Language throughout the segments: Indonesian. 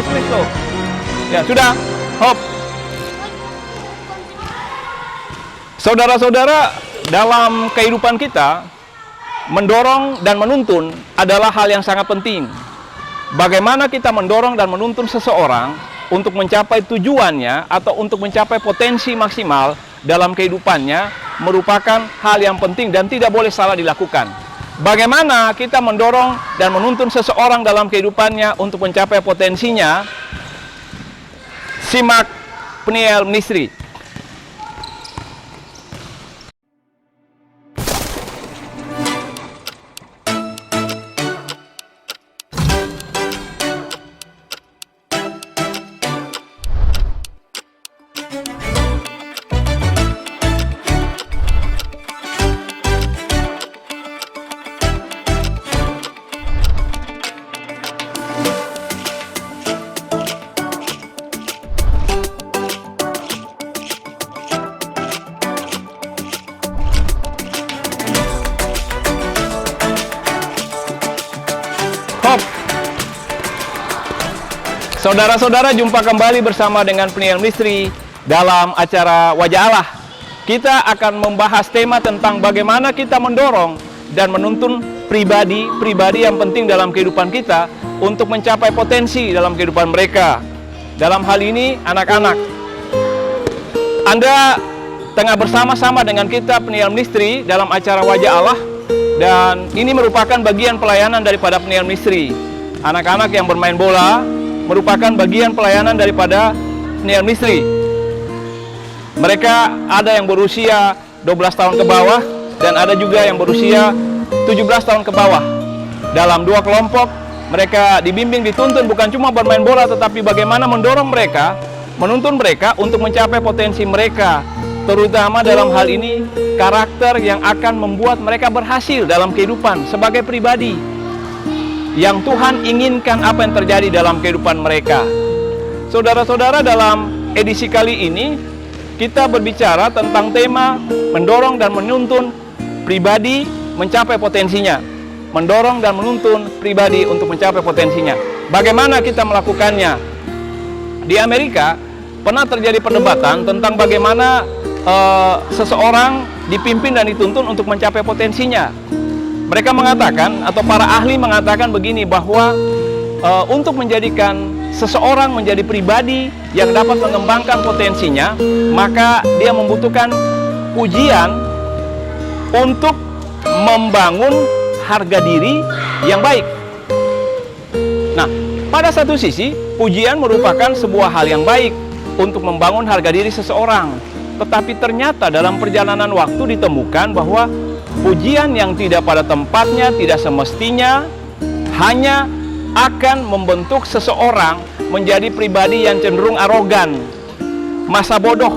Yesus Kristus. Ya, sudah. Hop. Saudara-saudara, dalam kehidupan kita, mendorong dan menuntun adalah hal yang sangat penting. Bagaimana kita mendorong dan menuntun seseorang untuk mencapai tujuannya atau untuk mencapai potensi maksimal dalam kehidupannya merupakan hal yang penting dan tidak boleh salah dilakukan. Bagaimana kita mendorong dan menuntun seseorang dalam kehidupannya untuk mencapai potensinya? Simak Peniel Ministry. Saudara-saudara, jumpa kembali bersama dengan Peniel Ministry dalam acara Wajah Allah. Kita akan membahas tema tentang bagaimana kita mendorong dan menuntun pribadi yang penting dalam kehidupan kita untuk mencapai potensi dalam kehidupan mereka. Dalam hal ini, anak-anak. Anda tengah bersama-sama dengan kita Peniel Ministry dalam acara Wajah Allah, dan ini merupakan bagian pelayanan daripada Peniel Ministry. Anak-anak yang bermain bola merupakan bagian pelayanan daripada Peniel Ministry. Mereka ada yang berusia 12 tahun ke bawah dan ada juga yang berusia 17 tahun ke bawah. Dalam dua kelompok, mereka dibimbing, dituntun bukan cuma bermain bola, tetapi bagaimana mendorong mereka, menuntun mereka untuk mencapai potensi mereka, terutama dalam hal ini karakter yang akan membuat mereka berhasil dalam kehidupan sebagai pribadi yang Tuhan inginkan apa yang terjadi dalam kehidupan mereka. Saudara-saudara, dalam edisi kali ini kita berbicara tentang tema mendorong dan menuntun pribadi mencapai potensinya. Mendorong dan menuntun pribadi untuk mencapai potensinya. Bagaimana kita melakukannya? Di Amerika pernah terjadi perdebatan tentang bagaimana seseorang dipimpin dan dituntun untuk mencapai potensinya. Mereka mengatakan, atau para ahli mengatakan begini, bahwa untuk menjadikan seseorang menjadi pribadi yang dapat mengembangkan potensinya, maka dia membutuhkan pujian untuk membangun harga diri yang baik. Nah, pada satu sisi, pujian merupakan sebuah hal yang baik untuk membangun harga diri seseorang. Tetapi ternyata dalam perjalanan waktu ditemukan bahwa pujian yang tidak pada tempatnya, tidak semestinya, hanya akan membentuk seseorang menjadi pribadi yang cenderung arogan, masa bodoh,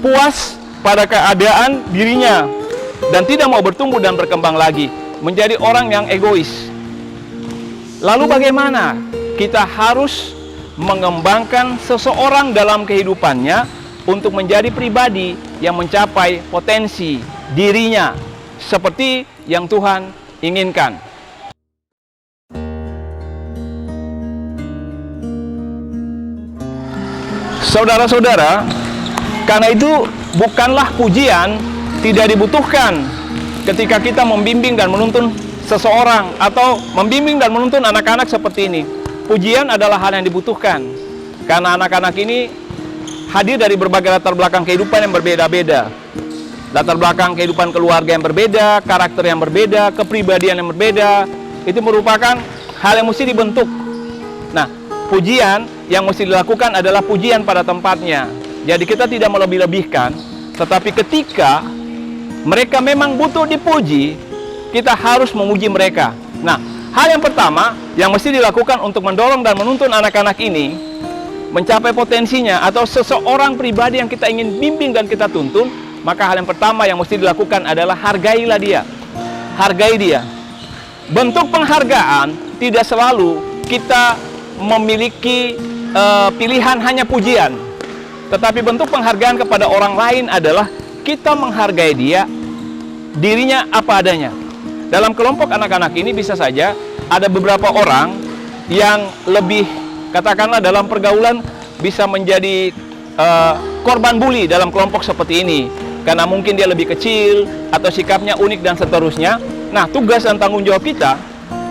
puas pada keadaan dirinya, dan tidak mau bertumbuh dan berkembang lagi, menjadi orang yang egois. Lalu bagaimana? Kita harus mengembangkan seseorang dalam kehidupannya untuk menjadi pribadi yang mencapai potensi dirinya seperti yang Tuhan inginkan. Saudara-saudara, karena itu bukanlah pujian tidak dibutuhkan ketika kita membimbing dan menuntun seseorang atau membimbing dan menuntun anak-anak seperti ini. Pujian adalah hal yang dibutuhkan karena anak-anak ini hadir dari berbagai latar belakang kehidupan yang berbeda-beda. Latar belakang kehidupan keluarga yang berbeda, karakter yang berbeda, kepribadian yang berbeda. Itu merupakan hal yang mesti dibentuk. Nah, pujian yang mesti dilakukan adalah pujian pada tempatnya. Jadi kita tidak melebih-lebihkan, tetapi ketika mereka memang butuh dipuji, kita harus memuji mereka. Nah, hal yang pertama yang mesti dilakukan untuk mendorong dan menuntun anak-anak ini mencapai potensinya atau seseorang pribadi yang kita ingin bimbing dan kita tuntun, maka hal yang pertama yang mesti dilakukan adalah hargailah dia. Hargai dia. Bentuk penghargaan tidak selalu kita memiliki pilihan hanya pujian. Tetapi bentuk penghargaan kepada orang lain adalah kita menghargai dia, dirinya apa adanya. Dalam kelompok anak-anak ini bisa saja ada beberapa orang yang lebih katakanlah dalam pergaulan bisa menjadi korban bully dalam kelompok seperti ini, karena mungkin dia lebih kecil atau sikapnya unik dan seterusnya. Nah, tugas dan tanggung jawab kita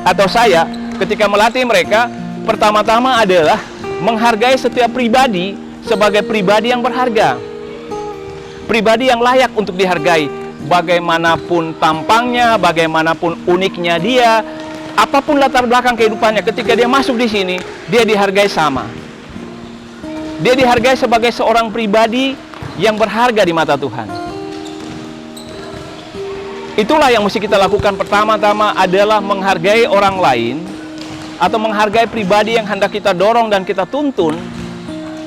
atau saya ketika melatih mereka, pertama-tama adalah menghargai setiap pribadi sebagai pribadi yang berharga, pribadi yang layak untuk dihargai. Bagaimanapun tampangnya, bagaimanapun uniknya dia, apapun latar belakang kehidupannya, ketika dia masuk di sini, dia dihargai sama. Dia dihargai sebagai seorang pribadi yang berharga di mata Tuhan. Itulah yang mesti kita lakukan. Pertama-tama adalah menghargai orang lain atau menghargai pribadi yang hendak kita dorong dan kita tuntun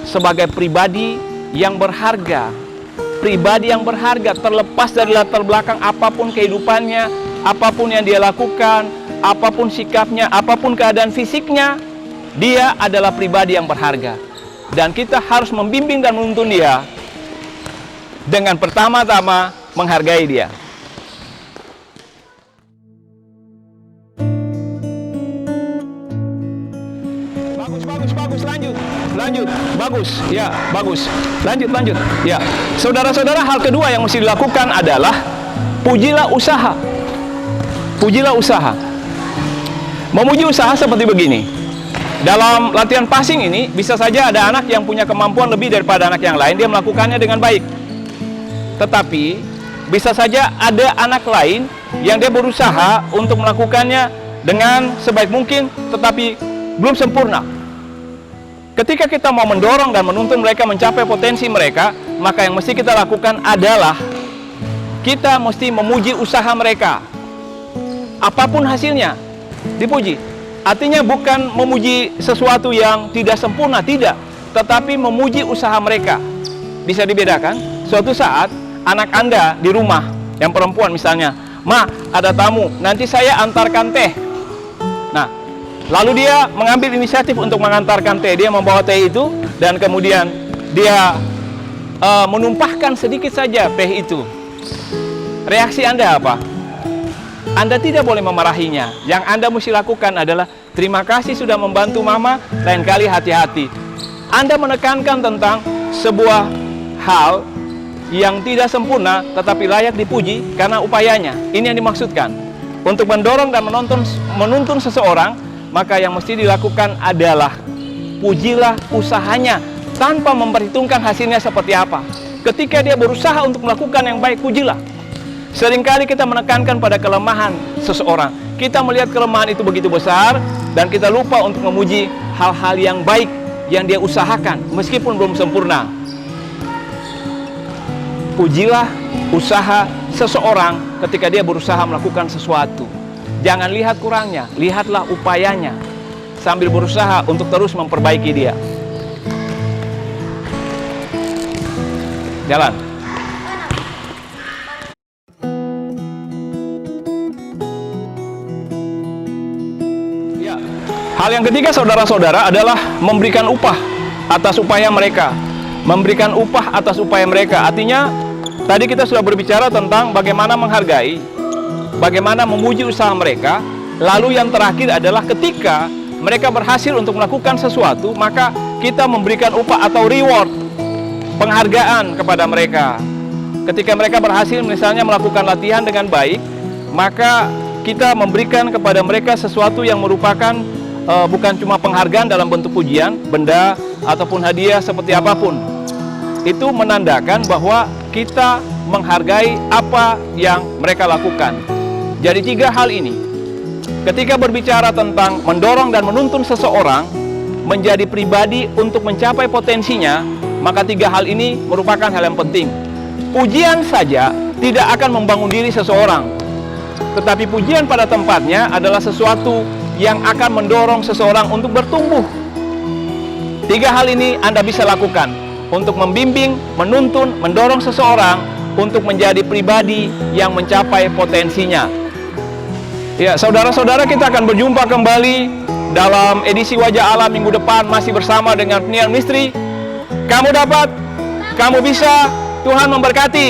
sebagai pribadi yang berharga. Pribadi yang berharga, terlepas dari latar belakang apapun kehidupannya, apapun yang dia lakukan, apapun sikapnya, apapun keadaan fisiknya, dia adalah pribadi yang berharga. Dan kita harus membimbing dan menuntun dia dengan pertama-tama menghargai dia. Bagus, lanjut, bagus, ya, bagus, lanjut, ya. Saudara-saudara, hal kedua yang mesti dilakukan adalah pujilah usaha. Memuji usaha seperti begini. Dalam latihan passing ini, bisa saja ada anak yang punya kemampuan lebih daripada anak yang lain, dia melakukannya dengan baik. Tetapi, bisa saja ada anak lain yang dia berusaha untuk melakukannya dengan sebaik mungkin, tetapi belum sempurna. Ketika kita mau mendorong dan menuntun mereka mencapai potensi mereka, maka yang mesti kita lakukan adalah kita mesti memuji usaha mereka. Apapun hasilnya, dipuji. Artinya bukan memuji sesuatu yang tidak sempurna, tidak. Tetapi memuji usaha mereka. Bisa dibedakan, suatu saat anak Anda di rumah, yang perempuan misalnya, "Ma, ada tamu, nanti saya antarkan teh." Nah, lalu dia mengambil inisiatif untuk mengantarkan teh. Dia membawa teh itu dan kemudian dia menumpahkan sedikit saja teh itu. Reaksi Anda apa? Anda tidak boleh memarahinya. Yang Anda mesti lakukan adalah, terima kasih sudah membantu mama, lain kali hati-hati. Anda menekankan tentang sebuah hal yang tidak sempurna tetapi layak dipuji karena upayanya. Ini yang dimaksudkan. Untuk mendorong dan menuntun seseorang, maka yang mesti dilakukan adalah pujilah usahanya tanpa memperhitungkan hasilnya seperti apa. Ketika dia berusaha untuk melakukan yang baik, pujilah. Seringkali kita menekankan pada kelemahan seseorang. Kita melihat kelemahan itu begitu besar dan kita lupa untuk memuji hal-hal yang baik yang dia usahakan meskipun belum sempurna. Pujilah usaha seseorang ketika dia berusaha melakukan sesuatu. Jangan lihat kurangnya, lihatlah upayanya sambil berusaha untuk terus memperbaiki dia. Jalan. Ya. Hal yang ketiga, saudara-saudara, adalah memberikan upah atas upaya mereka. Memberikan upah atas upaya mereka. Artinya, tadi kita sudah berbicara tentang bagaimana menghargai, bagaimana memuji usaha mereka. Lalu yang terakhir adalah ketika mereka berhasil untuk melakukan sesuatu, maka kita memberikan upah atau reward, penghargaan kepada mereka. Ketika mereka berhasil misalnya melakukan latihan dengan baik, maka kita memberikan kepada mereka sesuatu yang merupakan bukan cuma penghargaan dalam bentuk pujian, benda ataupun hadiah seperti apapun. Itu menandakan bahwa kita menghargai apa yang mereka lakukan. Jadi 3 hal ini, ketika berbicara tentang mendorong dan menuntun seseorang menjadi pribadi untuk mencapai potensinya, maka 3 hal ini merupakan hal yang penting. Pujian saja tidak akan membangun diri seseorang, tetapi pujian pada tempatnya adalah sesuatu yang akan mendorong seseorang untuk bertumbuh. 3 hal ini Anda bisa lakukan untuk membimbing, menuntun, mendorong seseorang untuk menjadi pribadi yang mencapai potensinya. Ya, saudara-saudara, kita akan berjumpa kembali dalam edisi Wajah Allah minggu depan, masih bersama dengan penyiar misteri. Kamu dapat, kamu bisa, Tuhan memberkati.